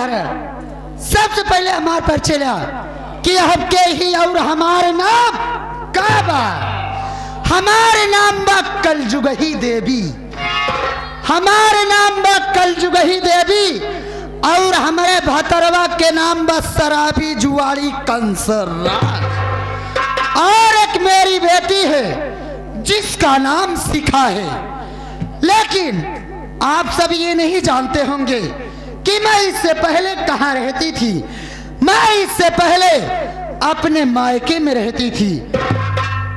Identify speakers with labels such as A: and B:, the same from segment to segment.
A: महाराज, सबसे पहले हमारे पर चला कि हम के ही और हमारे नाम काबा, हमारे नाम बा कलजुगही देवी, हमारे नाम बा कलजुगही देवी, और हमारे भतरवा के नाम बा शराबी जुआड़ी कंसर राज। और एक मेरी बेटी है जिसका नाम शिखा है। लेकिन आप सब ये नहीं जानते होंगे कि मैं इससे पहले कहाँ रहती थी। मैं इससे पहले अपने मायके में रहती थी।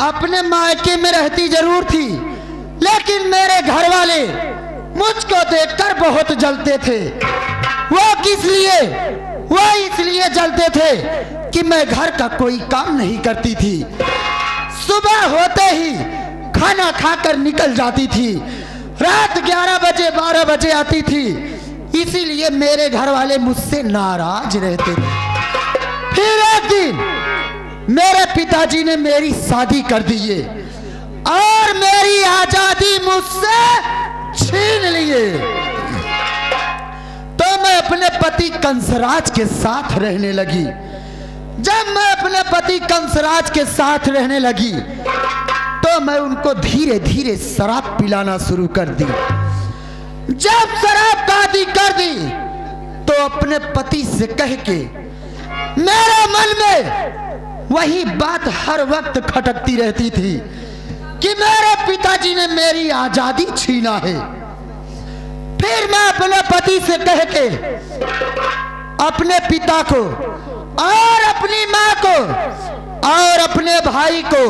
A: अपने मायके में रहती जरूर थी, लेकिन मेरे घर वाले मुझको देखकर बहुत जलते थे। वो किस लिए? वो इसलिए जलते थे कि मैं घर का कोई काम नहीं करती थी। सुबह होते ही खाना खाकर निकल जाती थी, रात 11 बजे 12 बजे आती थी। इसीलिए मेरे घर वाले मुझसे नाराज रहते थे। फिर एक दिन मेरे पिताजी ने मेरी शादी कर दी और मेरी आजादी मुझसे छीन लिए। तो मैं अपने पति कंसराज के साथ रहने लगी। जब मैं अपने पति कंसराज के साथ रहने लगी तो मैं उनको धीरे धीरे शराब पिलाना शुरू कर दी। जब शराब का आदि कर दी तो अपने पति से कह के मेरे मन में वही बात हर वक्त खटकती रहती थी कि मेरे पिताजी ने मेरी आजादी छीना है। फिर मैं अपने पति से कह के अपने पिता को और अपनी माँ को और अपने भाई को,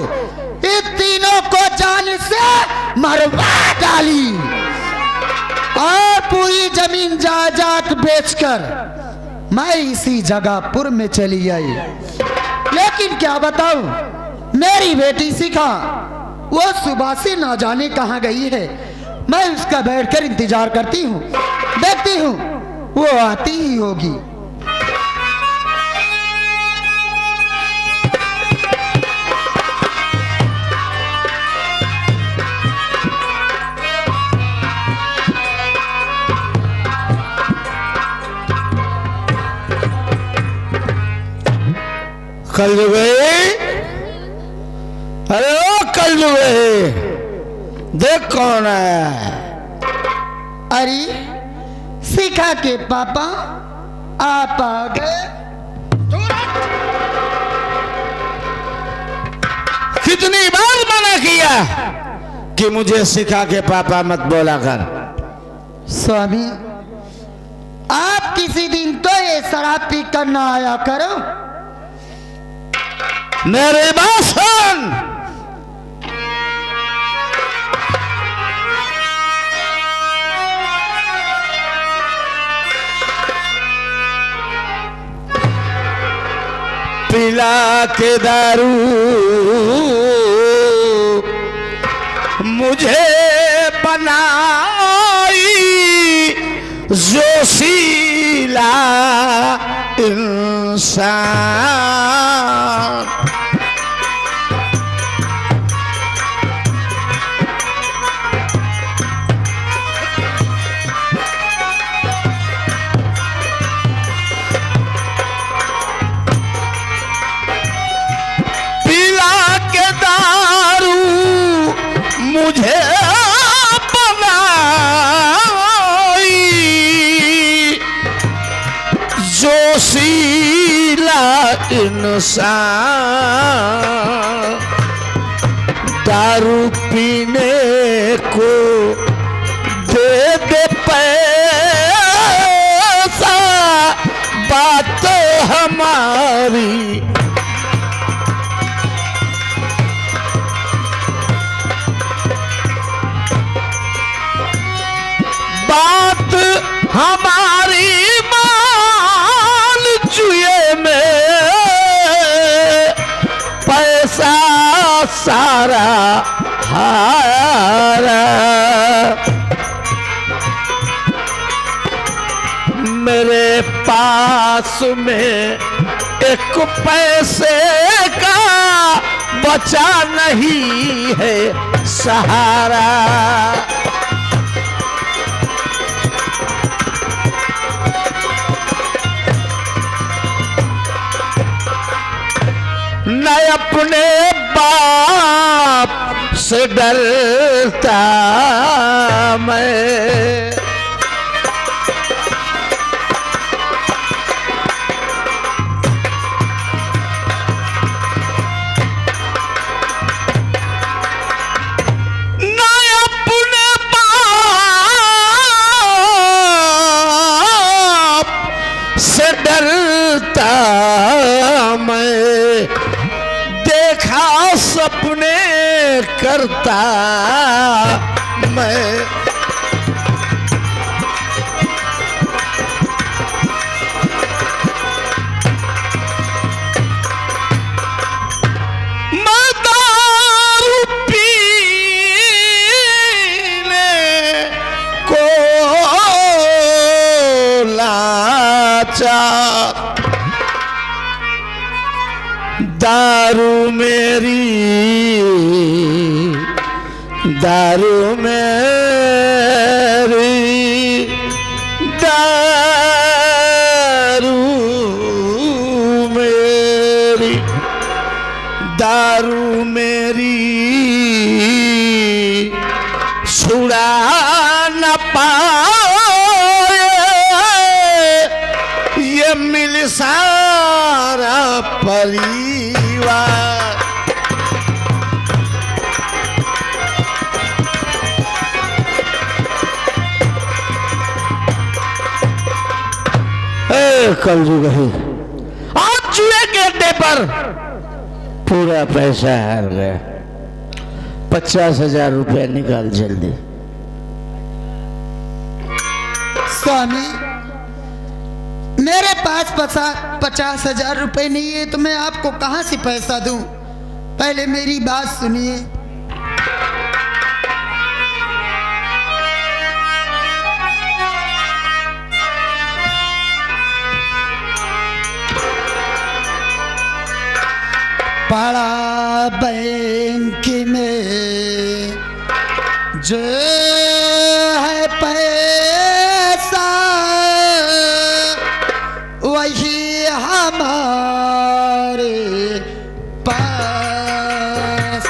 A: इन तीनों को जान से मरवा डाली और पूरी जमीन जायदाद बेचकर मैं इसी जगहपुर में चली आई। लेकिन क्या बताऊं, मेरी बेटी शिखा वो सुबह से ना जाने कहां गई है। मैं उसका बैठकर इंतजार करती हूँ, देखती हूँ वो आती ही होगी।
B: कलजुगही, अरे ओ कलजुगही, देख कौन है।
A: अरे शिखा के पापा आप आ गए।
B: कितनी बार मना किया कि मुझे शिखा के पापा मत बोला कर।
A: स्वामी, आप किसी दिन तो ये शराब पी कर ना आया करो।
B: मेरी बात सुन, पिला के दारू मुझे बनाई जोशीला इंसान। मुझे बनाई जोशीला इंसान। दारू पीने को दे दे पैसा, बात तो हमारी बात हमारी मान चुए में पैसा सारा हारा। मेरे पास में एक पैसे का बचा नहीं है सहारा। न अपने बाप से डरता मैं। मैं देखा सपने करता मैं। मैं दारू पीने को लाचार, दारू मेरी दारू मेरी दारू मेरी दारू मेरी छुड़ा न पाए ये मिल सारा परिवार। कलयुग है, आज जुए के अड्डे पर पूरा पैसा हार गया। 50,000 रुपया निकाल जल्दी।
A: स्वामी मेरे पास 50,000 रुपए नहीं है तो मैं आपको कहां से पैसा दूं? पहले मेरी बात सुनिए। पड़ा बैंक में जो है पैसा वही हमारे पास।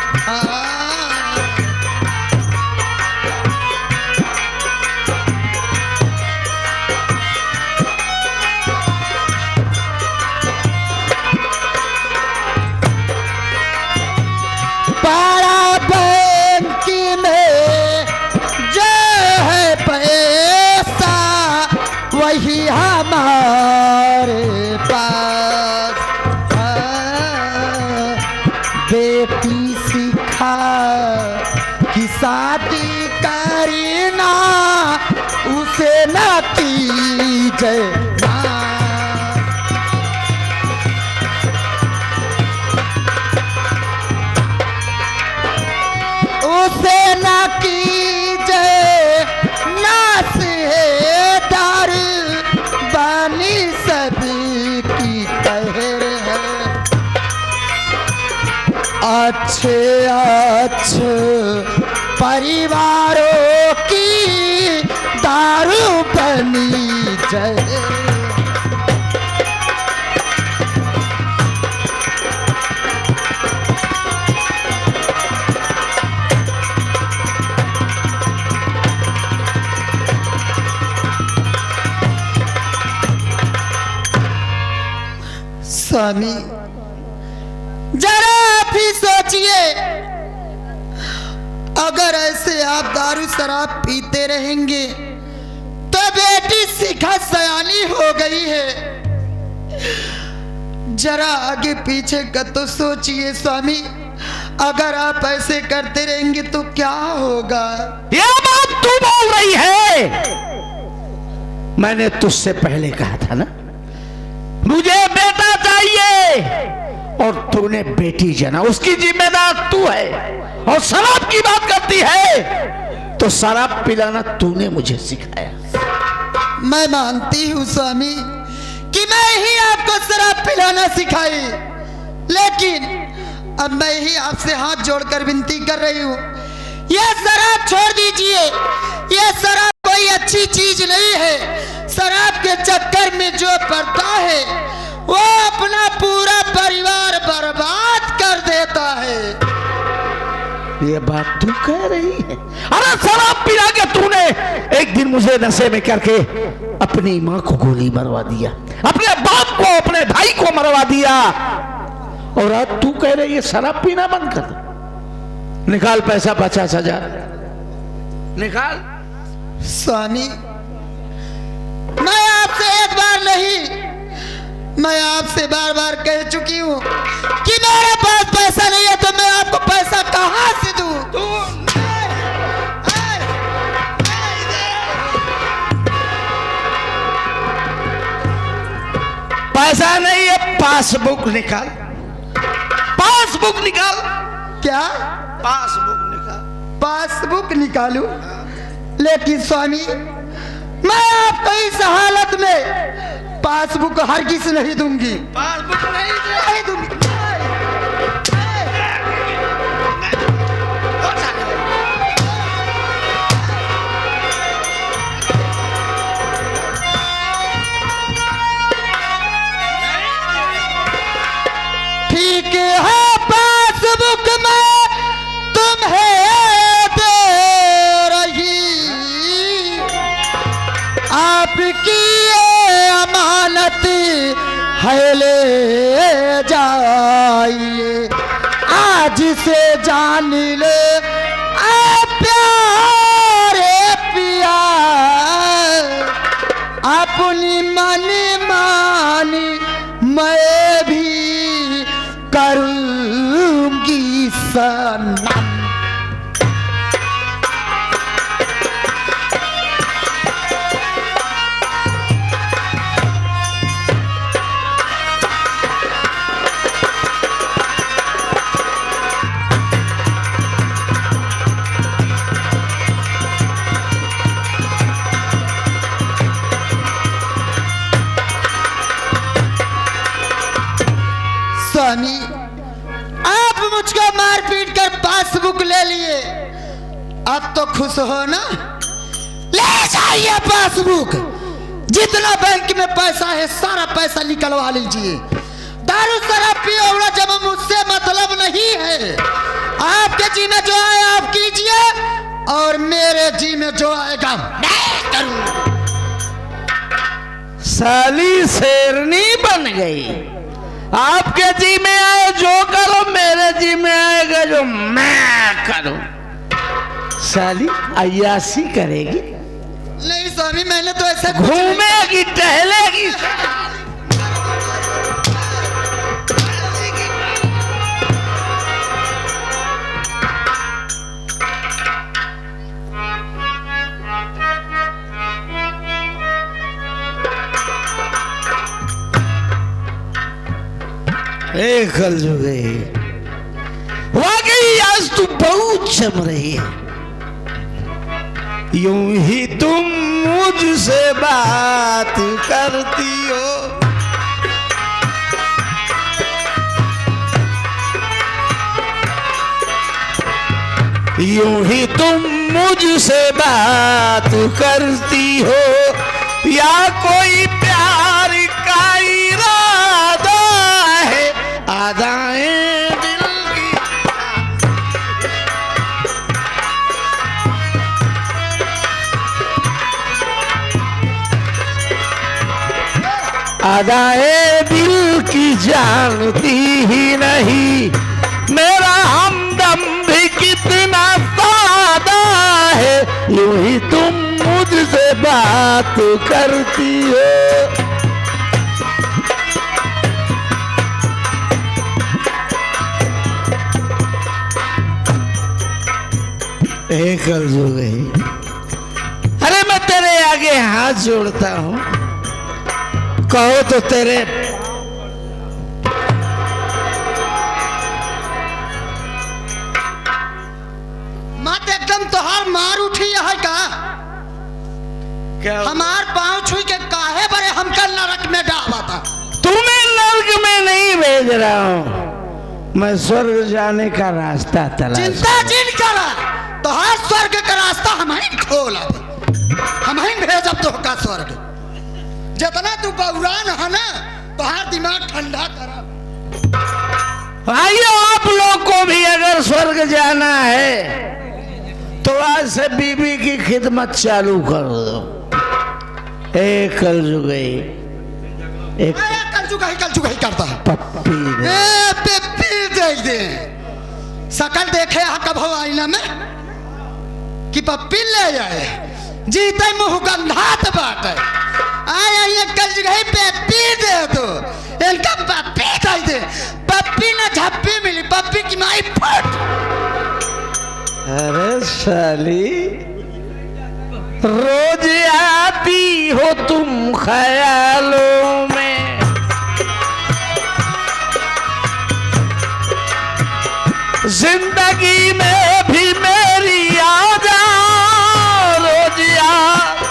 A: पारा बैंक में जो है पैसा वही हमारे पास। बेटी सिखा कि शादी करना उसे न कीजिए ना। उसे न कीजिए नास है दार बानी सबकी कहर है। अच्छे अच्छे परिवारों की दारू बनी जाए। स्वामी जरा भी सोचिए, अगर ऐसे आप दारू शराब पीते रहेंगे तो बेटी शिखा सयानी हो गई है। जरा आगे पीछे का तो सोचिए स्वामी, अगर आप ऐसे करते रहेंगे तो क्या होगा?
B: ये बात तू बोल रही है, मैंने तुझसे पहले कहा था ना मुझे बेटा चाहिए और तूने बेटी जना, उसकी जिम्मेदार तू है। और शराब की बात करती है तो शराब पिलाना तूने मुझे सिखाया।
A: मैं मानती हूँ स्वामी कि मैं ही आपको शराब पिलाना सिखाई, लेकिन अब मैं ही आपसे हाथ जोड़कर विनती कर रही हूँ, यह शराब छोड़ दीजिए। यह शराब कोई अच्छी चीज नहीं है। शराब के चक्कर में जो पड़ता है वो अपना पूरा परिवार बर्बाद कर देता है।
B: ये बात तू कह रही है? अरे शराब पिला के तूने एक दिन मुझे नशे में करके अपनी माँ को गोली मरवा दिया, अपने बाप को, अपने भाई को मरवा दिया, और आज तू कह रही है शराब पीना बंद कर। निकाल पैसा 50,000 निकाल।
A: स्वामी, मैं आपसे एक बार नहीं, मैं आपसे बार बार कह चुकी हूँ कि मेरे पास पैसा नहीं है, तो मैं आपको पैसा कहाँ से दूँ?
B: पैसा नहीं है, पासबुक निकाल, पासबुक निकाल।
A: क्या?
B: पासबुक निकाल।
A: पासबुक निकालूं? लेकिन स्वामी, मैं आपको इस हालत में पासबुक हरगिज नहीं दूंगी।
B: पासबुक नहीं
A: दूंगी। ठीक है, पासबुक में तुम्हें दे रही, आपकी ये अमानत है, ले जाइए। आज से जान ले प्यारे पिया, अपनी मन मानी मैं भी करूंगी सनम। स्वामी, आप मुझको मार पीट कर पासबुक ले लिए, अब तो खुश हो ना? ले जाइए पासबुक, जितना बैंक में पैसा है सारा पैसा निकलवा लीजिए। दारू शराब पियो जब मुझसे मतलब नहीं है। आपके जी में जो आए आप कीजिए, और मेरे जी में जो आएगा मैं करूंगा।
B: साली शेरनी बन गई। आपके जी में आए जो करो, मेरे जी में आएगा जो मैं करूं। साली अय्यासी करेगी?
A: नहीं स्वामी, मैंने तो ऐसा
B: घूमेगी, टहलेगी। कल जो गई, वाकई आज तू बहुत जम रही है। यूं ही तुम मुझसे बात करती हो, यूं ही तुम मुझसे बात करती हो, या कोई प्यार का इरादा है, आदाएं दिल की, आदाएं दिल की जानती ही नहीं, मेरा हमदम भी कितना सादा है, यूं ही तुम मुझसे बात करती हो। कल जो गई, अरे मैं तेरे आगे हाथ जोड़ता हूं, कहो तो तेरे
A: मत एकदम तोहार मार उठी है का?
B: क्या
A: हमार पांव छुई के काहे बड़े हमका नरक में डाला था?
B: तुम्हें नरक में नहीं भेज रहा हूं, मैं स्वर्ग जाने का रास्ता तलाश।
A: चिंता जिन करा, तोहार स्वर्ग का रास्ता हमें खोल, हमें भेजब तो का स्वर्ग। जितना तू बौरान है ना, बाहर दिमाग ठंडा करा।
B: भाइयों, आप लोग को भी अगर स्वर्ग जाना है तो आज से बीबी की खिदमत चालू कर दो। एक कलजुगई, एक
A: कलजुगाई करता है।
B: पप्पी दे।
A: पप्पी देख दे। शकल देखे कब हो आईना में कि पप्पी ले जाए, जीते मुंह गंधात बात है। आया ये कलजुगाई पप्पी दे दो, इनका पप्पी दे दे। पप्पी ना झप्पी मिली, पप्पी की माई फट।
B: अरे साली, रोज आती हो तुम ख्यालों में, जिंदगी में भी मेरी आ जाओ रोज यार।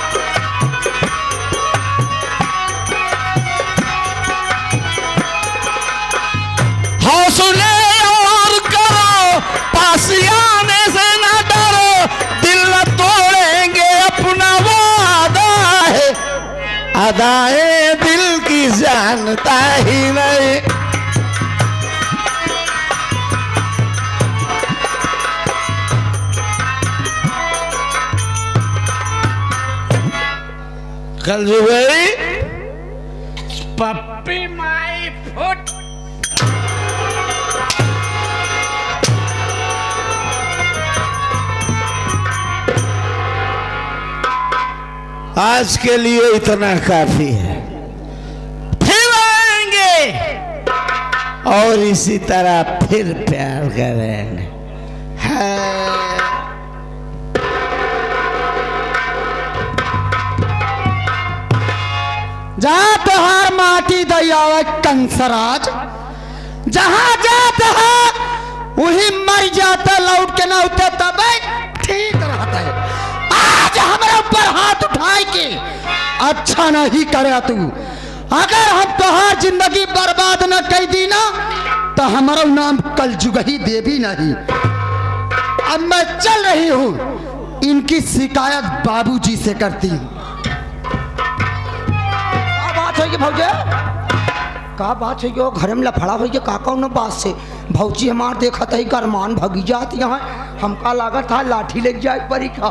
B: हौसले और करो, पास आने से ना डरो, दिल न तोड़ेंगे अपना वादा है, अदाएं दिल की जानता ही नहीं। कल जो गई पप्पी माई फुट। आज के लिए इतना काफी है, फिर आएंगे और इसी तरह फिर प्यार करेंगे।
A: जहाँ तोहार माटी दयावे कंसराज, जहाँ जाता है वही मर जाता, लौट के ना उठे तब ठीक रहता है। आज हमारे ऊपर हाथ उठाए के अच्छा नहीं करे तू। अगर हम तोहार जिंदगी बर्बाद न कर दी ना तो हमारा नाम कलजुगही देवी नहीं। अब मैं चल रही हूँ, इनकी शिकायत बाबूजी से करती हूँ। भौजे का बात है यो घर में लफड़ा हो का कौन बात से भौजी हमार देखत है करमान भगी जात यहाँ हमका लागत था लाठी लग जाए परी का।